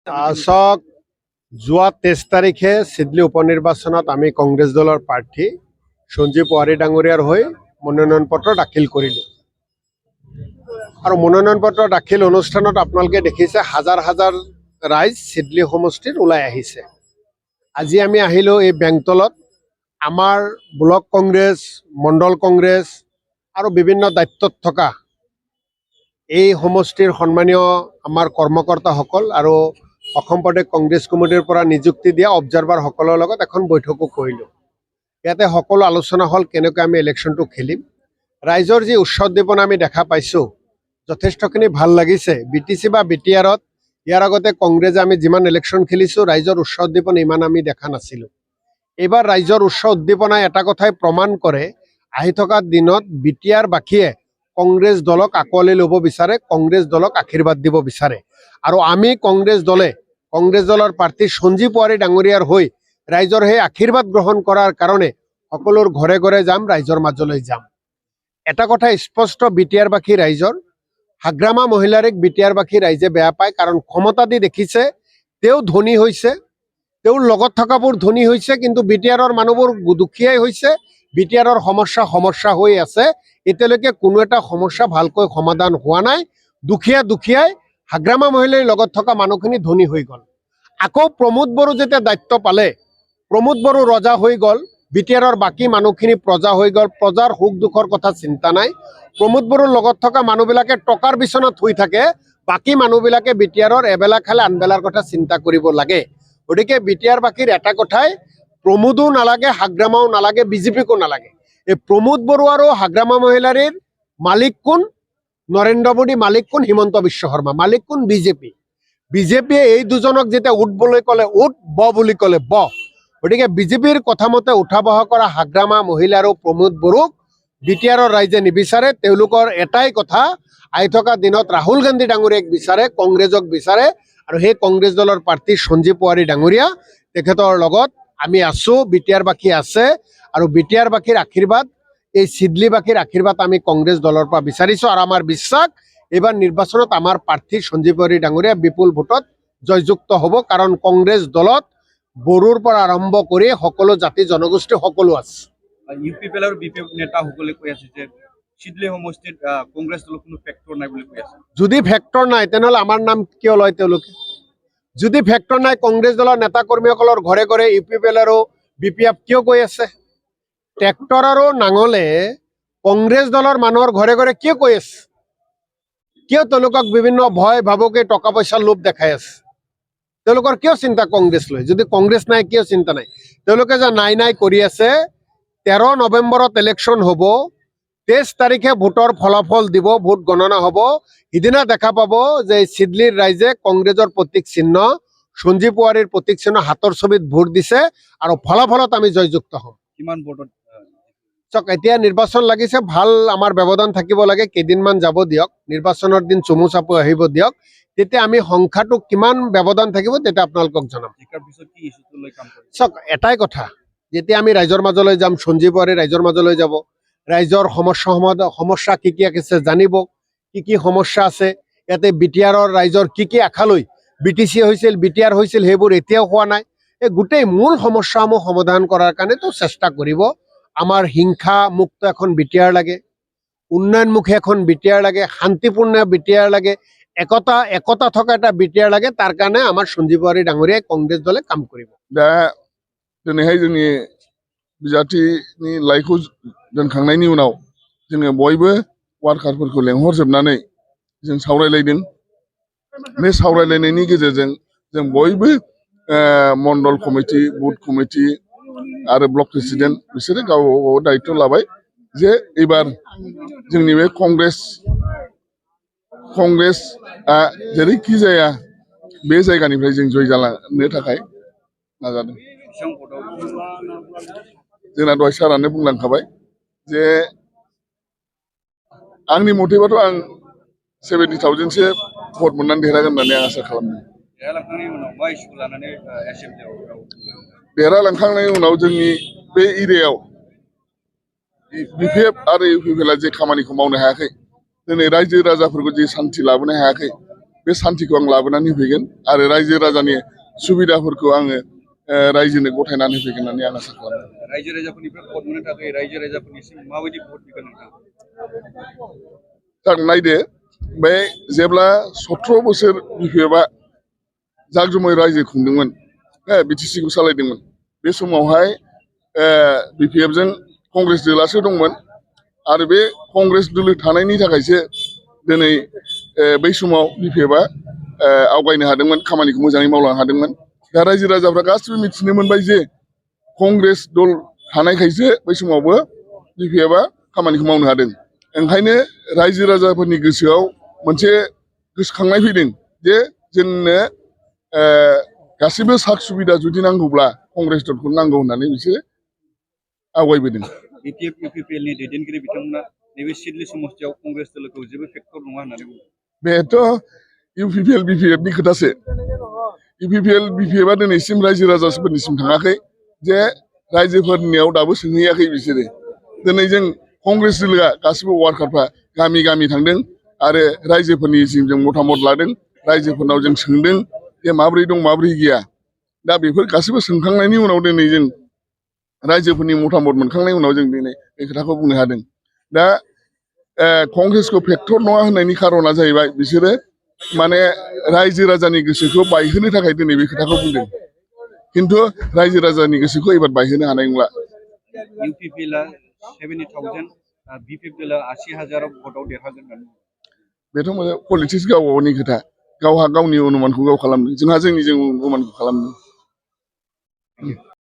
চাওক যোৱা 23 তাৰিখে চিডলি উপনিৰ্বাচনত আমি কংগ্ৰেছ দলৰ প্ৰাৰ্থী সঞ্জীৱ পোৱাৰী ডাঙৰীয়াৰ হৈ মনোনয়ন পত্ৰ দাখিল কৰিলোঁ আৰু মনোনয়ন পত্ৰ দাখিল অনুষ্ঠানত আপোনালোকে দেখিছে হাজাৰ হাজাৰ ৰাইজ চিডলি সমষ্টিত ওলাই আহিছে। আজি আমি আহিলোঁ এই বেংতলত আমাৰ ব্লক কংগ্ৰেছ মণ্ডল কংগ্ৰেছ আৰু বিভিন্ন দায়িত্বত থকা এই সমষ্টিৰ সন্মানীয় আমাৰ কৰ্মকৰ্তাসকল আৰু অসম প্ৰদেশ কংগ্ৰেছ কমিটিৰ পৰা নিযুক্তি দিয়া অবজাৰ্ভাৰসকলৰ লগত এখন বৈঠকো কৰিলোঁ। ইয়াতে সকলো আলোচনা হ'ল কেনেকৈ আমি ইলেকশ্যনটো খেলিম। ৰাইজৰ যি উৎসৱ আমি দেখা পাইছোঁ যথেষ্টখিনি ভাল লাগিছে। BTC বা BTRত ইয়াৰ আগতে কংগ্ৰেছে আমি যিমান ইলেকশ্যন খেলিছোঁ ৰাইজৰ উৎসৱ ইমান আমি দেখা নাছিলোঁ। এইবাৰ ৰাইজৰ উৎসৱ এটা কথাই প্ৰমাণ কৰে, আহি থকা দিনত BTR বাসীয়ে কংগ্ৰেছ দলক আঁকোৱালি ল'ব বিচাৰে, কংগ্ৰেছ দলক আশীৰ্বাদ দিব বিচাৰে আৰু আমি কংগ্ৰেছ দলৰ প্ৰাৰ্থী সঞ্জীৱ পোৱাৰী ডাঙৰীয়াৰ হৈ ৰাইজৰ সেই আশীৰ্বাদ গ্ৰহণ কৰাৰ কাৰণে সকলোৰ ঘৰে ঘৰে যাম, ৰাইজৰ মাজলৈ যাম। এটা কথা স্পষ্ট, BTR বাসী ৰাইজৰ হাগ্ৰামা মহিলাৰীক BTR বাসী ৰাইজে বেয়া পায়, কাৰণ ক্ষমতা দি দেখিছে তেওঁ ধনী হৈছে, তেওঁৰ লগত থকাবোৰ ধনী হৈছে, কিন্তু BTRৰ মানুহবোৰ দুখীয়াই হৈছে। BTRৰ সমস্যা হৈ আছে, এতিয়ালৈকে কোনো এটা সমস্যা ভালকৈ সমাধান হোৱা নাই। দুখীয়াই হাগ্ৰামা মহিলাৰ লগত থকা মানুহখিনি ধনী হৈ গ'ল। আকৌ প্ৰমোদ বড়ো যেতিয়া দায়িত্ব পালে, প্ৰমোদ বড়ো ৰজা হৈ গ'ল, BTRৰ বাকী মানুহখিনি প্ৰজা হৈ গ'ল, প্ৰজাৰ সুখ দুখৰ কথা চিন্তা নাই। প্ৰমোদ বড়োৰ লগত থকা মানুহবিলাকে টকাৰ বিচনাত শুই থাকে, বাকী মানুহবিলাকে BTRৰ এবেলা খালে আনবেলাৰ কথা চিন্তা কৰিব লাগে। গতিকে BTR বাকীৰ এটা কথাই, প্ৰমোদো নালাগে, হাগ্ৰামাও নালাগে, BJPকো নালাগে। এই প্ৰমোদ বড়ো আৰু হাগ্ৰামা মহিলাৰীৰ মালিক কোন? নৰেন্দ্ৰ মোদী। মালিক কোন? হিমন্ত বিশ্ব শৰ্মা। মালিক কোন? বিজেপিয়ে এই দুজনক যেতিয়া উঠ বুলি ক'লে উঠ, ব বুলি ক'লে ব। গতিকে BJPৰ কথা মতে উঠা বহা কৰা হাগ্ৰামা মহিলা আৰু প্ৰমোদ বড়োক BTRৰ ৰাইজে নিবিচাৰে। তেওঁলোকৰ এটাই কথা, আহি থকা দিনত ৰাহুল গান্ধী ডাঙৰীয়াক বিচাৰে, কংগ্ৰেছক বিচাৰে আৰু সেই কংগ্ৰেছ দলৰ প্ৰাৰ্থী সঞ্জীৱ পোৱাৰী ডাঙৰীয়া, তেখেতৰ লগত আমি আছোঁ, BTR বাসী আছে আৰু BTR বাসীৰ আশীৰ্বাদ, এই চিডলিবাসীৰ আশীৰ্বাদ আমি কংগ্ৰেছ দলৰ পৰা বিচাৰিছোঁ আৰু আমাৰ বিশ্বাস এইবাৰ নিৰ্বাচনত আমাৰ প্ৰাৰ্থী সঞ্জীৱ পোৱাৰী ডাঙৰীয়া বিপুল ভোটত জয়যুক্ত হ'ব, কাৰণ কংগ্ৰেছ দলত বড়োৰ পৰা আৰম্ভ কৰি সকলো জাতি জনগোষ্ঠী সকলো আছে। UPPL আৰু BPF নেতাসকলে কৈ আছে যে চিডলি সমষ্টিত কংগ্ৰেছ দলৰ কোনো ফেক্টৰ নাই বুলি কৈ আছে। যদি ফেক্টৰ নাই তেনেহ'লে আমাৰ নাম কিয় লয় তেওঁলোকে? যদি ফেক্টৰ নাই, কংগ্ৰেছ দলৰ নেতা কৰ্মীসকলৰ ঘৰে ঘৰে UPPL আৰু BPF কিয় গৈ আছে? ট্ৰেক্টৰ আৰু নাঙলে কংগ্ৰেছ দলৰ মানুহৰ ঘৰে ঘৰে কিয় কৈ আছে? কিয় তেওঁলোকক বিভিন্ন ভয় ভাবুকি টকা পইচাৰ লোভ দেখাই আছে? তেওঁলোকৰ কিয় চিন্তা কংগ্ৰেছ লৈ? যদি কংগ্ৰেছ নাই কিয় চিন্তা নাই? তেওঁলোকে যে নাই কৰি আছে। 13 নৱেম্বৰত ইলেকশ্যন হ'ব, 23 তাৰিখে ভোটৰ ফলাফল দিব, ভোট গণনা হ'ব। সিদিনা দেখা পাব যে চিডলিৰ ৰাইজে কংগ্ৰেছৰ প্ৰতীক চিহ্ন, সঞ্জীৱ পোৱাৰীৰ প্ৰতীক চিহ্ন হাতৰ ছবিত ভোট দিছে আৰু ফলাফলত আমি জয়যুক্ত হ'ম। কিমান ভোটত? চাওক, এতিয়া নিৰ্বাচন লাগিছে, ভাল আমাৰ ব্যৱধান থাকিব লাগে, কেইদিনমান যাব দিয়ক, নিৰ্বাচনৰ দিন চমু চাপু আহিব দিয়ক, তেতিয়া আমি সংখ্যাটো কিমান ব্যৱধান থাকিব তেতিয়া আপোনালোকক জনাম। চাওক, এটাই কথা, যেতিয়া আমি ৰাইজৰ মাজলৈ যাম, সঞ্জীৱ পোৱাৰী ৰাইজৰ মাজলৈ যাব, ৰাইজৰ সমস্যা কি আছে জানিব, কি সমস্যা আছে। ইয়াতে BTRৰ ৰাইজৰ কি আশা লৈ BTC হৈছিল, BTR হৈছিল, সেইবোৰ এতিয়াও হোৱা নাই। এই গোটেই মূল সমস্যাসমূহ সমাধান কৰাৰ কাৰণেতো চেষ্টা কৰিব। আমাৰ হিংসা মুক্ত এখন BTR লাগে, উন্নয়নমুখী এখন BTR লাগে, শান্তিপূৰ্ণ BTR লাগে, একতা থকা এটা BTR লাগে। তাৰ কাৰণে আমাৰ সঞ্জীৱ পোৱাৰী ডাঙৰীয়াই কংগ্ৰেছ দলে কাম কৰিব। दा दिनैहाय जोंनि बिजाथिनि लाइखौ दोनखांनायनि उनाव जोङो बयबो वार्कारफोरखौ लेंहरजोबनानै जों सावरायलायदों। बे सावरायलायनायनि गेजेरजों जों बयबो मण्डल कमिटि, बुथ कमिटि आरो ब्लक प्रेसिडेन्ट बिसोरो गाव दायित्व लाबाय जे एबार जोंनि बे कংग्रेसआ जेरैखि जाया बे जायगानिफ्राय जों जय जालांनो थाखाय नाजादों। जोंना दहाय सारानो बुंलांखाबाय जे आंनि मथेबाथ' आं 70,000सो भट मोननानै देरहागोन होननानै आं आसा खालामदों। देरहालांखांनायनि उनाव जोंनि बे एरियायाव BPF आरो UPPLआ जे खामानिखौ मावनो हायाखै, दिनै रायजो राजाफोरखौ जे सान्थि लाबोनो हायाखै, बे सान्थिखौ आं लाबोनानै होफैगोन आरो रायजो राजानि सुबिदाफोरखौ आङो रायजोनो गथायनानै होफैगोन होननानै आं आसा खालामो। रायजो राजाफोरनिफ्राय भट मोननो थाखाय रायजो राजाफोरनिसिम माबायदि भट बिगोन नोंथाङा? सार नायदो बे जेब्ला 17 बोसोर बिपिएफआ जागजुमै रायजो खुंदोंमोन, बिटिसिखौ सालायदोंमोन, बे समावहाय बिपिएफजों कंग्रेस दोलासो दंमोन आरो बे कंग्रेस दोलो थानायनि थाखायसो दिनै बै समाव बिपिएफआ आवगायनो हादोंमोन, खामानिखौ मोजाङै मावलांनो हादोंमोन। दा रायजो राजाफ्रा गासिबो मिथिनो मोनबाय जे कंग्रेस दल थानायखायसो बै समावबो बिपिएफआ खामानिखौ मावनो हादों। ओंखायनो रायजो राजाफोरनि गोसोआव मोनसे गोसोखांनाय फैदों जे जोंनो गासिबो साख सुबिदा जुदि नांगौब्ला कंग्रेस दलखौ नांगौ होननानै बिसोरो आवगायबोदों। बिपिएफ इउपिपिएलनि दैदेनगिरि बिथांमोना नैबे सिडली समस्तियाव कंग्रेस दोलोखौ जेबो फेक्टर नङा होननानै बुङो। बेथ' इउपिपिएल बिपिएफनि खोथासो। इउपिपिएल बिपिएफआ दिनैसिम रायजो राजाफोरनिसिम थाङाखै, जे रायजोफोरनियाव दाबो सोंहैयाखै बिसोरो। दिनै जों कंग्रेस दोलोआ गासिबो वार्कारफ्रा गामि गामि थांदों आरो रायजोफोरनिसिम जों मतामत लादों, रायजोफोरनाव जों सोंदों जे माब्रै दं माब्रै गैया। दा बेफोर गासिबो सोंखांनायनि उनाव दिनै जों रायजोफोरनि मतामत मोनखांनायनि उनाव जों दिनै बे खोथाखौ बुंनो हादों। दा कंग्रेसखौ फेक्टर नङा होननायनि खारना जाहैबाय बिसोरो माने रायजो राजानि गोसोखौ बायहोनो थाखाय दिनै बे खोथाखौ बुंदों, खिन्थु रायजो राजानि गोसोखौ एबार बायहोनो हानाय नंला। इउपिपिएलआ 70,000, बिपिएफ दोलोआ 80,000 भटआव देरहागोन होननानै बुङो। बेथ' मोजां पलिटिक्स गाव गावनि खोथा, गावहा गावनि अनुमानखौ गाव खालामदों, जोंहा जोंनि अनुमानखौ खालामदों।